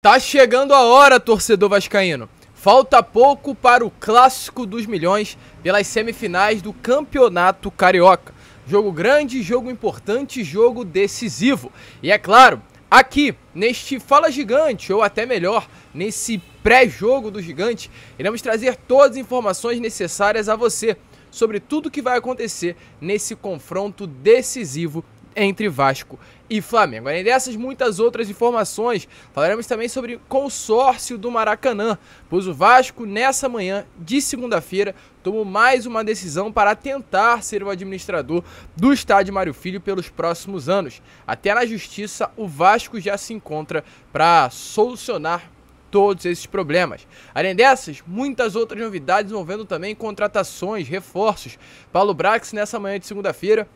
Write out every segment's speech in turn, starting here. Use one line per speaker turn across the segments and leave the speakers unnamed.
Tá chegando a hora, torcedor vascaíno. Falta pouco para o Clássico dos Milhões pelas semifinais do Campeonato Carioca. Jogo grande, jogo importante, jogo decisivo. E é claro, aqui, neste Fala Gigante, ou até melhor, nesse pré-jogo do Gigante, iremos trazer todas as informações necessárias a você sobre tudo que vai acontecer nesse confronto decisivo entre Vasco e Flamengo. Além dessas, muitas outras informações. Falaremos também sobre consórcio do Maracanã, pois o Vasco, nessa manhã de segunda-feira, tomou mais uma decisão para tentar ser o administrador do Estádio Mário Filho pelos próximos anos. Até na justiça, o Vasco já se encontra para solucionar todos esses problemas. Além dessas, muitas outras novidades envolvendo também contratações, reforços. Paulo Brax, nessa manhã de segunda-feira,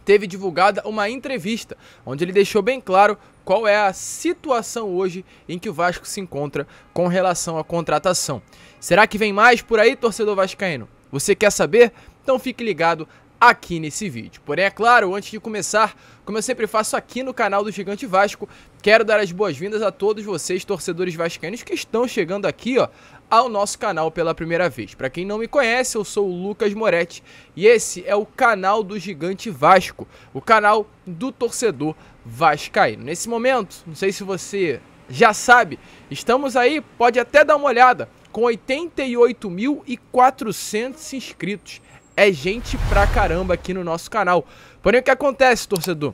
teve divulgada uma entrevista, onde ele deixou bem claro qual é a situação hoje em que o Vasco se encontra com relação à contratação. Será que vem mais por aí, torcedor vascaíno? Você quer saber? Então fique ligado aqui nesse vídeo. Porém, é claro, antes de começar, como eu sempre faço aqui no canal do Gigante Vasco, quero dar as boas-vindas a todos vocês, torcedores vascaínos, que estão chegando aqui, ao nosso canal pela primeira vez. Para quem não me conhece, eu sou o Lucas Moretti e esse é o canal do Gigante Vasco, o canal do torcedor vascaíno. Nesse momento, não sei se você já sabe, estamos aí, pode até dar uma olhada, com 88.400 inscritos. É gente pra caramba aqui no nosso canal. Porém, o que acontece, torcedor?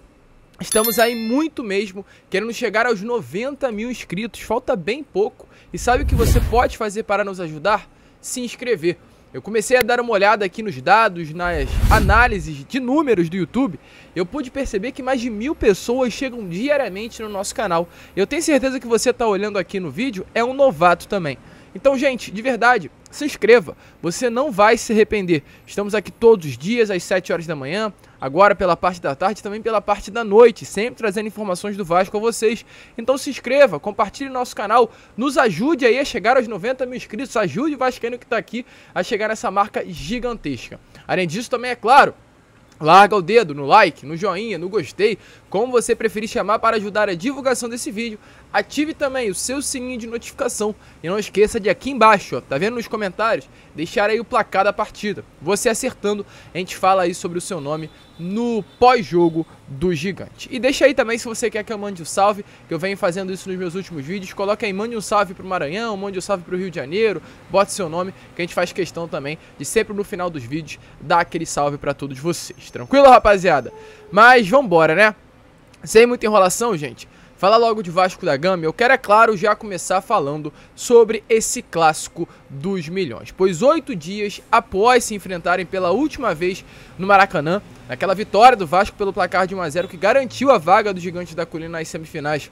Estamos aí muito mesmo querendo chegar aos 90 mil inscritos. Falta bem pouco. E sabe o que você pode fazer para nos ajudar? Se inscrever. Eu comecei a dar uma olhada aqui nos dados, nas análises de números do YouTube. Eu pude perceber que mais de 1000 pessoas chegam diariamente no nosso canal. Eu tenho certeza que você está olhando aqui no vídeo é um novato também. Então, gente, de verdade, se inscreva, você não vai se arrepender. Estamos aqui todos os dias, às 7 horas da manhã, agora pela parte da tarde e também pela parte da noite, sempre trazendo informações do Vasco a vocês. Então se inscreva, compartilhe nosso canal, nos ajude aí a chegar aos 90 mil inscritos, ajude o vascaíno que está aqui a chegar nessa marca gigantesca. Além disso, também é claro, larga o dedo no like, no joinha, no gostei, como você preferir chamar para ajudar a divulgação desse vídeo. Ative também o seu sininho de notificação e não esqueça de aqui embaixo, tá vendo nos comentários, deixar aí o placar da partida. Você acertando, a gente fala aí sobre o seu nome no pós-jogo do Gigante. E deixa aí também se você quer que eu mande um salve, que eu venho fazendo isso nos meus últimos vídeos. Coloca aí, mande um salve pro Maranhão, mande um salve pro Rio de Janeiro, bote seu nome, que a gente faz questão também de sempre no final dos vídeos dar aquele salve pra todos vocês. Tranquilo, rapaziada? Mas vambora, né? Sem muita enrolação, gente. Fala logo de Vasco da Gama. Eu quero, é claro, já começar falando sobre esse Clássico dos Milhões. Pois 8 dias após se enfrentarem pela última vez no Maracanã, naquela vitória do Vasco pelo placar de 1 a 0 que garantiu a vaga do Gigante da Colina nas semifinais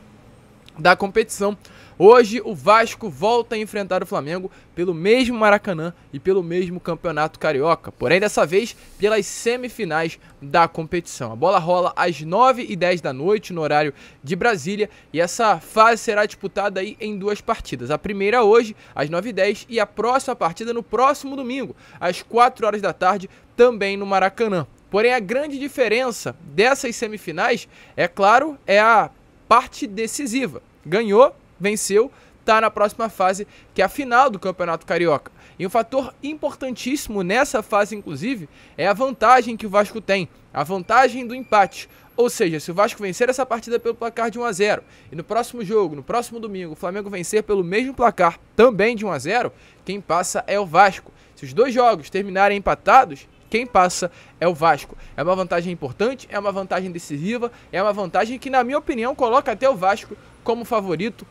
da competição, hoje o Vasco volta a enfrentar o Flamengo pelo mesmo Maracanã e pelo mesmo Campeonato Carioca, porém dessa vez pelas semifinais da competição. A bola rola às 9h10 da noite no horário de Brasília e essa fase será disputada aí em 2 partidas. A primeira hoje às 9h10 e a próxima partida no próximo domingo às 4 horas da tarde também no Maracanã. Porém a grande diferença dessas semifinais, é claro, é a parte decisiva. Ganhou, venceu, tá na próxima fase, que é a final do Campeonato Carioca. E um fator importantíssimo nessa fase, inclusive, é a vantagem que o Vasco tem, a vantagem do empate. Ou seja, se o Vasco vencer essa partida pelo placar de 1 a 0 e no próximo jogo, no próximo domingo, o Flamengo vencer pelo mesmo placar, também de 1 a 0, quem passa é o Vasco. Se os dois jogos terminarem empatados, quem passa é o Vasco. É uma vantagem importante, é uma vantagem decisiva, é uma vantagem que, na minha opinião, coloca até o Vasco como favorito,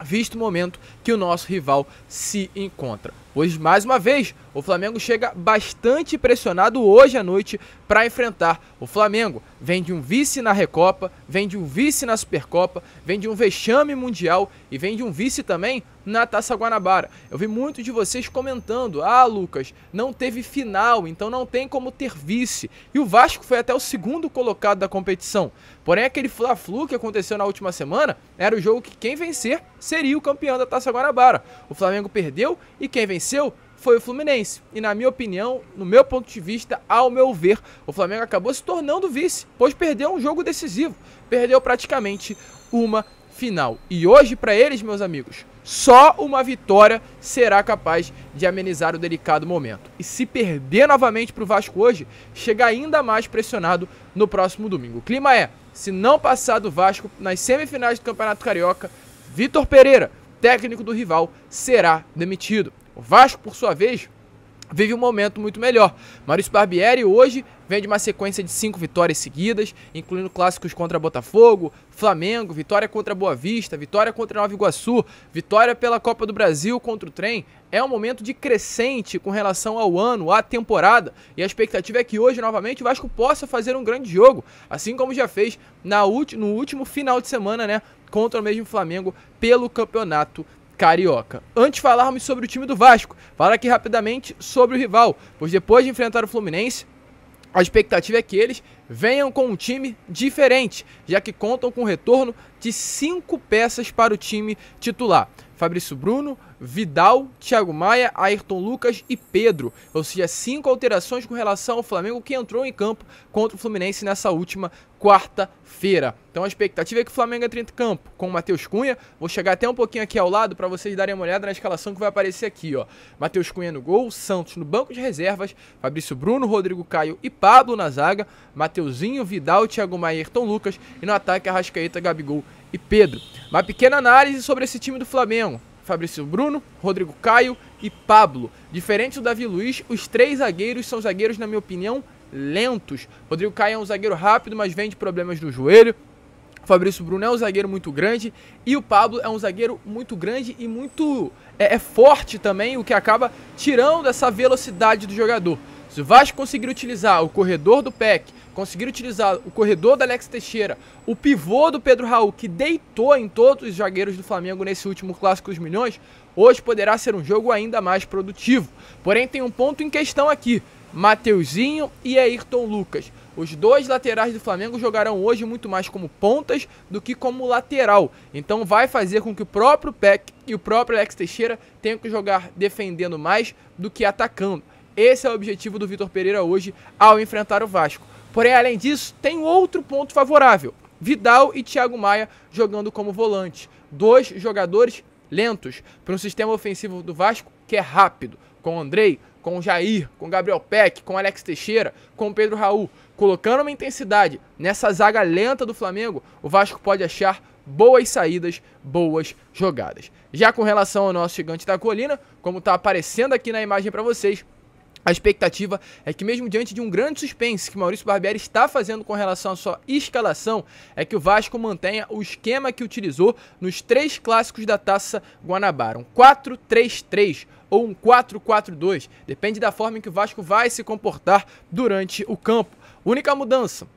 visto o momento que o nosso rival se encontra. Pois, mais uma vez, o Flamengo chega bastante pressionado hoje à noite para enfrentar o Flamengo. Vem de um vice na Recopa, vem de um vice na Supercopa, vem de um vexame mundial e vem de um vice também na Taça Guanabara. Eu vi muitos de vocês comentando: ah, Lucas, não teve final, então não tem como ter vice. E o Vasco foi até o segundo colocado da competição. Porém, aquele Fla-Flu que aconteceu na última semana era o jogo que quem vencer seria o campeão da Taça Guanabara. O Flamengo perdeu e quem venceu foi o Fluminense. E na minha opinião, no meu ponto de vista, ao meu ver, o Flamengo acabou se tornando vice, pois perdeu um jogo decisivo. Perdeu praticamente uma final. E hoje, para eles, meus amigos, só uma vitória será capaz de amenizar o delicado momento. E se perder novamente para o Vasco hoje, chega ainda mais pressionado no próximo domingo. O clima é, se não passar do Vasco nas semifinais do Campeonato Carioca, Vitor Pereira, técnico do rival, será demitido. O Vasco, por sua vez, vive um momento muito melhor. Maurício Barbieri hoje vem de uma sequência de 5 vitórias seguidas, incluindo clássicos contra Botafogo, Flamengo, vitória contra Boa Vista, vitória contra Nova Iguaçu, vitória pela Copa do Brasil contra o Trem. É um momento de crescente com relação ao ano, à temporada, e a expectativa é que hoje, novamente, o Vasco possa fazer um grande jogo, assim como já fez no último final de semana, né, contra o mesmo Flamengo pelo Campeonato Carioca. Antes de falarmos sobre o time do Vasco, falar aqui rapidamente sobre o rival, pois depois de enfrentar o Fluminense, a expectativa é que eles venham com um time diferente, já que contam com o retorno de 5 peças para o time titular. Fabrício Bruno, Vidal, Thiago Maia, Ayrton Lucas e Pedro. Ou seja, 5 alterações com relação ao Flamengo que entrou em campo contra o Fluminense nessa última quarta-feira. Então a expectativa é que o Flamengo entre em campo com o Matheus Cunha. Vou chegar até um pouquinho aqui ao lado para vocês darem uma olhada na escalação que vai aparecer aqui, ó. Matheus Cunha no gol, Santos no banco de reservas, Fabrício Bruno, Rodrigo Caio e Pablo na zaga, Mateuzinho, Vidal, Thiago Maia e Ayrton Lucas, e no ataque Arrascaeta, Gabigol e Pedro. Uma pequena análise sobre esse time do Flamengo. Fabrício Bruno, Rodrigo Caio e Pablo. Diferente do Davi Luiz, os 3 zagueiros são zagueiros, na minha opinião, lentos. Rodrigo Caio é um zagueiro rápido, mas vem de problemas no joelho. O Fabrício Bruno é um zagueiro muito grande e o Pablo é um zagueiro muito grande e muito forte também, o que acaba tirando essa velocidade do jogador. Se o Vasco conseguir utilizar o corredor do PEC, conseguir utilizar o corredor do Alex Teixeira, o pivô do Pedro Raul, que deitou em todos os zagueiros do Flamengo nesse último Clássico dos Milhões, hoje poderá ser um jogo ainda mais produtivo. Porém, tem um ponto em questão aqui: Mateuzinho e Ayrton Lucas. Os 2 laterais do Flamengo jogarão hoje muito mais como pontas do que como lateral. Então vai fazer com que o próprio PEC e o próprio Alex Teixeira tenham que jogar defendendo mais do que atacando. Esse é o objetivo do Vitor Pereira hoje ao enfrentar o Vasco. Porém, além disso, tem outro ponto favorável: Vidal e Thiago Maia jogando como volante. 2 jogadores lentos para um sistema ofensivo do Vasco que é rápido. Com o Andrei, com o Jair, com o Gabriel Peck, com o Alex Teixeira, com o Pedro Raul. Colocando uma intensidade nessa zaga lenta do Flamengo, o Vasco pode achar boas saídas, boas jogadas. Já com relação ao nosso gigante da colina, como está aparecendo aqui na imagem para vocês, a expectativa é que, mesmo diante de um grande suspense que Maurício Barbieri está fazendo com relação à sua escalação, é que o Vasco mantenha o esquema que utilizou nos 3 clássicos da Taça Guanabara. Um 4-3-3 ou um 4-4-2. Depende da forma em que o Vasco vai se comportar durante o campo. Única mudança: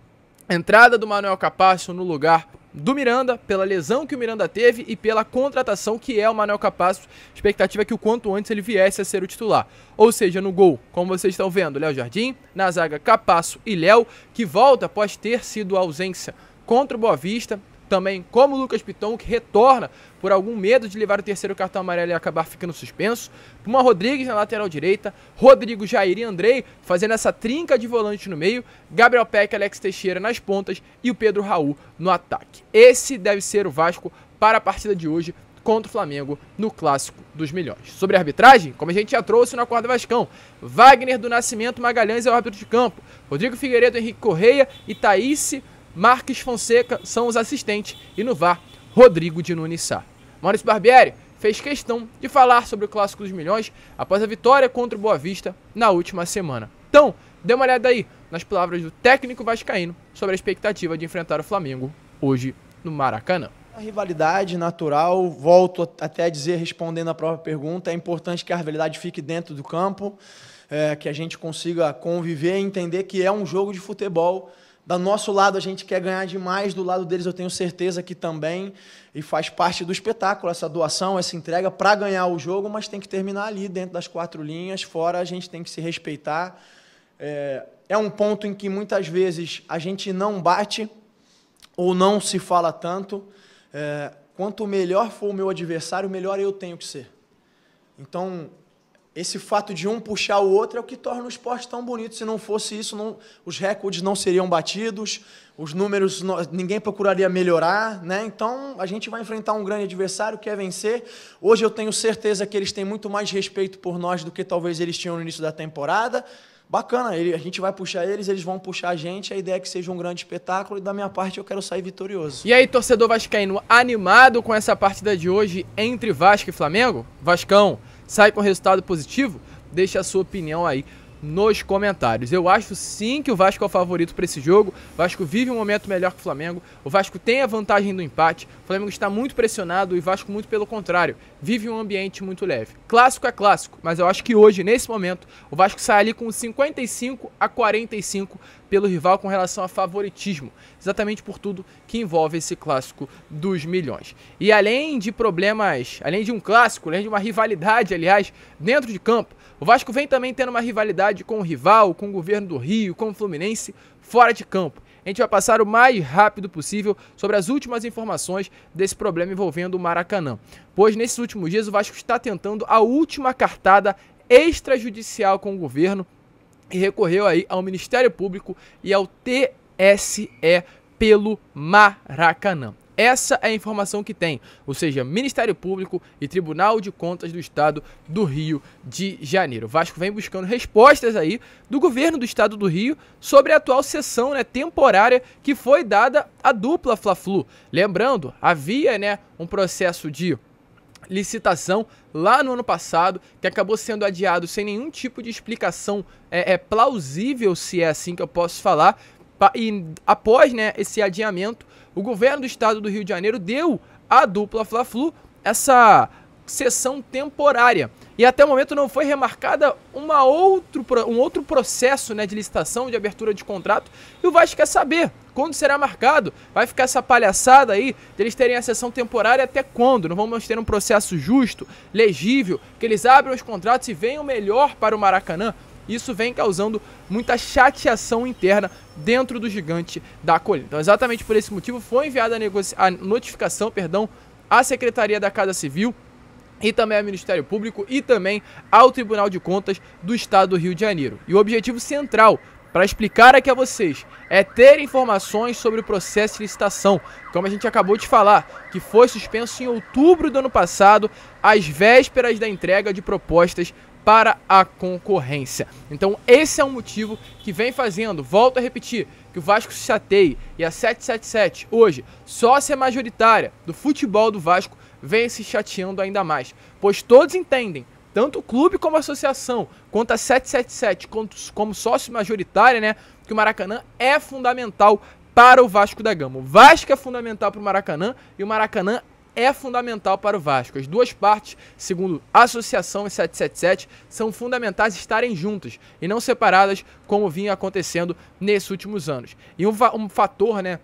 entrada do Manuel Capasso no lugar do Miranda, pela lesão que o Miranda teve e pela contratação que é o Manuel Capasso. Expectativa é que o quanto antes ele viesse a ser o titular. Ou seja, no gol, como vocês estão vendo, Léo Jardim, na zaga Capasso e Léo, que volta após ter sido ausência contra o Boa Vista. Também como o Lucas Piton, que retorna por algum medo de levar o 3º cartão amarelo e acabar ficando suspenso. Puma Rodrigues na lateral direita, Rodrigo, Jair e Andrei fazendo essa trinca de volante no meio, Gabriel Peck, Alex Teixeira nas pontas e o Pedro Raul no ataque. Esse deve ser o Vasco para a partida de hoje contra o Flamengo no Clássico dos Milhões. Sobre a arbitragem, como a gente já trouxe no Acorda Vascão, Wagner do Nascimento Magalhães é o árbitro de campo, Rodrigo Figueiredo, Henrique Correia e Thaís Marques Fonseca são os assistentes, e no VAR, Rodrigo de Nunes Sá. Maurício Barbieri fez questão de falar sobre o Clássico dos Milhões após a vitória contra o Boa Vista na última semana. Então, dê uma olhada aí nas palavras do técnico vascaíno sobre a expectativa de enfrentar o Flamengo hoje no Maracanã.
A rivalidade natural, volto até a dizer, respondendo a própria pergunta, é importante que a rivalidade fique dentro do campo, que a gente consiga conviver e entender que é um jogo de futebol. Do nosso lado, a gente quer ganhar demais, do lado deles eu tenho certeza que também, e faz parte do espetáculo, essa doação, essa entrega para ganhar o jogo, mas tem que terminar ali, dentro das 4 linhas, fora a gente tem que se respeitar. É um ponto em que muitas vezes a gente não bate ou não se fala tanto. Quanto melhor for o meu adversário, melhor eu tenho que ser. Então, esse fato de um puxar o outro é o que torna o esporte tão bonito. Se não fosse isso, os recordes não seriam batidos, os números, ninguém procuraria melhorar, né? Então, a gente vai enfrentar um grande adversário, quer vencer. Hoje eu tenho certeza que eles têm muito mais respeito por nós do que talvez eles tinham no início da temporada. Bacana, a gente vai puxar eles vão puxar a gente. A ideia é que seja um grande espetáculo e da minha parte eu quero sair vitorioso.
E aí, torcedor vascaíno, animado com essa partida de hoje entre Vasco e Flamengo? Vascão sai com resultado positivo? Deixa a sua opinião aí nos comentários. Eu acho sim que o Vasco é o favorito para esse jogo. O Vasco vive um momento melhor que o Flamengo. O Vasco tem a vantagem do empate. O Flamengo está muito pressionado e o Vasco muito pelo contrário. Vive um ambiente muito leve. Clássico é clássico, mas eu acho que hoje, nesse momento, o Vasco sai ali com 55-45 pelo rival com relação a favoritismo. Exatamente por tudo que envolve esse clássico dos milhões. E além de problemas, além de um clássico, além de uma rivalidade, aliás, dentro de campo, o Vasco vem também tendo uma rivalidade com o rival, com o governo do Rio, com o Fluminense, fora de campo. A gente vai passar o mais rápido possível sobre as últimas informações desse problema envolvendo o Maracanã. Pois nesses últimos dias o Vasco está tentando a última cartada extrajudicial com o governo e recorreu aí ao Ministério Público e ao TSE pelo Maracanã. Essa é a informação que tem, ou seja, Ministério Público e Tribunal de Contas do Estado do Rio de Janeiro. O Vasco vem buscando respostas aí do governo do Estado do Rio sobre a atual sessão, né, temporária que foi dada à dupla Fla-Flu. Lembrando, havia, né, um processo de licitação lá no ano passado que acabou sendo adiado sem nenhum tipo de explicação plausível, se é assim que eu posso falar. E após, né, esse adiamento, o governo do estado do Rio de Janeiro deu à dupla Fla-Flu essa sessão temporária. E até o momento não foi remarcada um outro processo, né, de licitação, de abertura de contrato. E o Vasco quer saber quando será marcado. Vai ficar essa palhaçada aí de eles terem a sessão temporária até quando? Não vamos ter um processo justo, legível, que eles abram os contratos e venham melhor para o Maracanã? Isso vem causando muita chateação interna dentro do gigante da colina. Então, exatamente por esse motivo, foi enviada a notificação, à Secretaria da Casa Civil e também ao Ministério Público e também ao Tribunal de Contas do Estado do Rio de Janeiro. E o objetivo central, para explicar aqui a vocês, é ter informações sobre o processo de licitação, como a gente acabou de falar, que foi suspenso em outubro do ano passado, às vésperas da entrega de propostas para a concorrência. Então esse é um motivo que vem fazendo, volto a repetir, que o Vasco se chateie e a 777, hoje, sócia majoritária do futebol do Vasco, vem se chateando ainda mais. Pois todos entendem, tanto o clube como a associação, quanto a 777, como sócio majoritária, né, que o Maracanã é fundamental para o Vasco da Gama. O Vasco é fundamental para o Maracanã e o Maracanã é fundamental para o Vasco. As duas partes, segundo a associação e 777, são fundamentais estarem juntas e não separadas como vinha acontecendo nesses últimos anos. E um fator, né,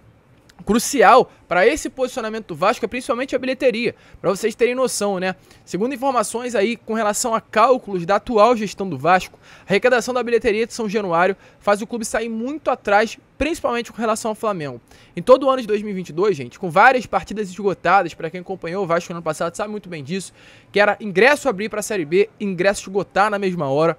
crucial para esse posicionamento do Vasco é principalmente a bilheteria, para vocês terem noção, né? Segundo informações aí com relação a cálculos da atual gestão do Vasco, a arrecadação da bilheteria de São Januário faz o clube sair muito atrás, principalmente com relação ao Flamengo. Em todo o ano de 2022, gente, com várias partidas esgotadas, para quem acompanhou o Vasco no ano passado sabe muito bem disso, que era ingresso abrir para a Série B, ingresso esgotar na mesma hora.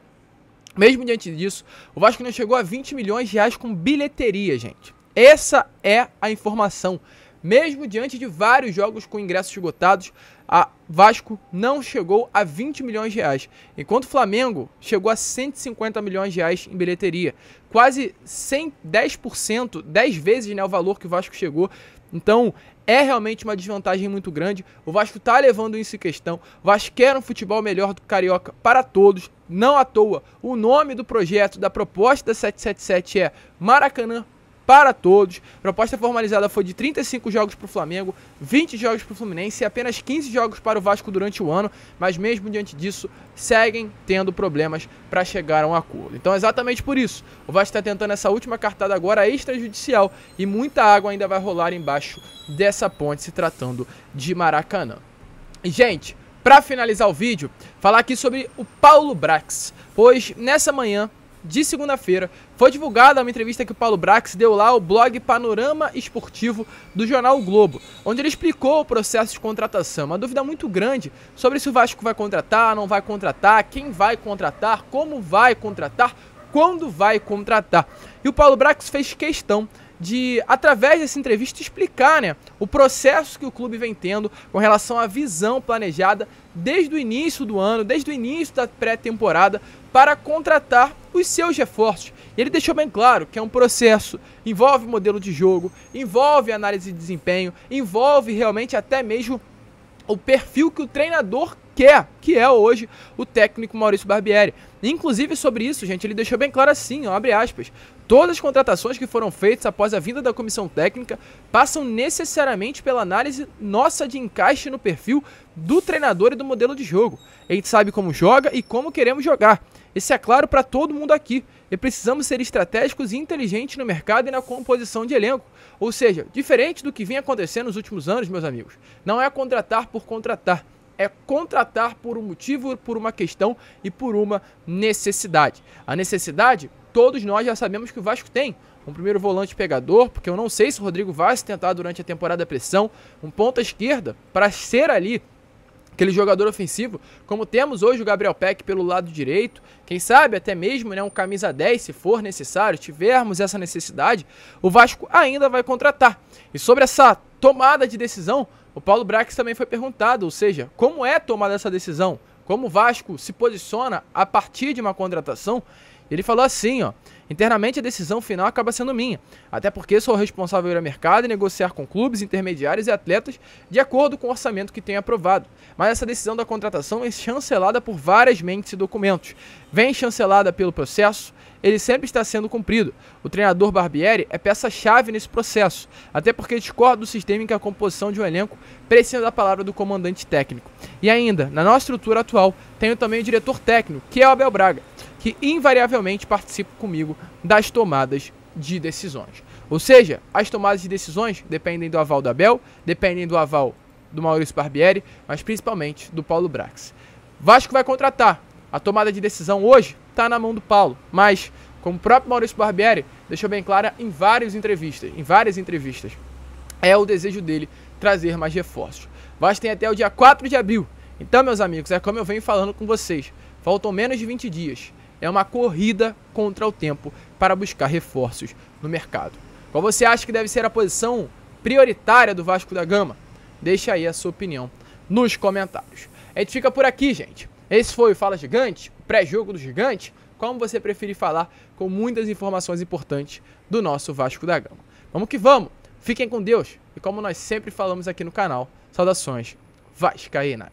Mesmo diante disso, o Vasco não chegou a 20 milhões de reais com bilheteria, gente. Essa é a informação. Mesmo diante de vários jogos com ingressos esgotados, a Vasco não chegou a 20 milhões de reais, enquanto o Flamengo chegou a 150 milhões de reais em bilheteria. Quase 10%, 10 vezes, né, o valor que o Vasco chegou. Então, é realmente uma desvantagem muito grande. O Vasco está levando isso em questão. O Vasco quer um futebol melhor do Carioca para todos. Não à toa, o nome do projeto, da proposta da 777 é Maracanã para todos. A proposta formalizada foi de 35 jogos para o Flamengo, 20 jogos para o Fluminense e apenas 15 jogos para o Vasco durante o ano, mas mesmo diante disso, seguem tendo problemas para chegar a um acordo. Então, exatamente por isso, o Vasco está tentando essa última cartada agora extrajudicial e muita água ainda vai rolar embaixo dessa ponte se tratando de Maracanã. E, gente, para finalizar o vídeo, falar aqui sobre o Paulo Brax, pois nessa manhã de segunda-feira, foi divulgada uma entrevista que o Paulo Brax deu lá ao blog Panorama Esportivo do jornal o Globo, onde ele explicou o processo de contratação. Uma dúvida muito grande sobre se o Vasco vai contratar, não vai contratar, quem vai contratar, como vai contratar, quando vai contratar. E o Paulo Brax fez questão de, através dessa entrevista, explicar, né, o processo que o clube vem tendo com relação à visão planejada desde o início do ano, desde o início da pré-temporada, para contratar os seus reforços. E ele deixou bem claro que é um processo, envolve modelo de jogo, envolve análise de desempenho, envolve realmente até mesmo o perfil que o treinador quer, que é hoje o técnico Maurício Barbieri. Inclusive sobre isso, gente, ele deixou bem claro assim, ó, abre aspas, todas as contratações que foram feitas após a vinda da comissão técnica passam necessariamente pela análise nossa de encaixe no perfil do treinador e do modelo de jogo. A gente sabe como joga e como queremos jogar. Isso é claro para todo mundo aqui. E precisamos ser estratégicos e inteligentes no mercado e na composição de elenco. Ou seja, diferente do que vinha acontecendo nos últimos anos, meus amigos, não é contratar por contratar. É contratar por um motivo, por uma questão e por uma necessidade. A necessidade, todos nós já sabemos que o Vasco tem. Um primeiro volante pegador, porque eu não sei se o Rodrigo vai se tentar durante a temporada pressão. Um ponta esquerda, para ser ali aquele jogador ofensivo, como temos hoje o Gabriel Peck pelo lado direito. Quem sabe até mesmo, né, um camisa 10, se for necessário, tivermos essa necessidade, o Vasco ainda vai contratar. E sobre essa tomada de decisão, o Paulo Brax também foi perguntado, ou seja, como é tomada essa decisão? Como o Vasco se posiciona a partir de uma contratação? Ele falou assim, ó, internamente a decisão final acaba sendo minha, até porque sou responsável por ir ao mercado e negociar com clubes, intermediários e atletas de acordo com o orçamento que tenho aprovado. Mas essa decisão da contratação é chancelada por várias mentes e documentos. Vem chancelada pelo processo, ele sempre está sendo cumprido. O treinador Barbieri é peça-chave nesse processo, até porque discordo do sistema em que a composição de um elenco precisa da palavra do comandante técnico. E ainda, na nossa estrutura atual, tenho também o diretor técnico, que é o Abel Braga, que invariavelmente participa comigo das tomadas de decisões. Ou seja, as tomadas de decisões dependem do aval do Abel, dependem do aval do Maurício Barbieri, mas principalmente do Paulo Brax. Vasco vai contratar. A tomada de decisão hoje está na mão do Paulo, mas, como o próprio Maurício Barbieri deixou bem clara em várias entrevistas, é o desejo dele trazer mais reforços. Vasco tem até o dia 4 de abril. Então, meus amigos, é como eu venho falando com vocês, faltam menos de 20 dias. É uma corrida contra o tempo para buscar reforços no mercado. Qual você acha que deve ser a posição prioritária do Vasco da Gama? Deixa aí a sua opinião nos comentários. A gente fica por aqui, gente. Esse foi o Fala Gigante, pré-jogo do Gigante, como você preferir falar, com muitas informações importantes do nosso Vasco da Gama. Vamos que vamos, fiquem com Deus e como nós sempre falamos aqui no canal, saudações vascaínas.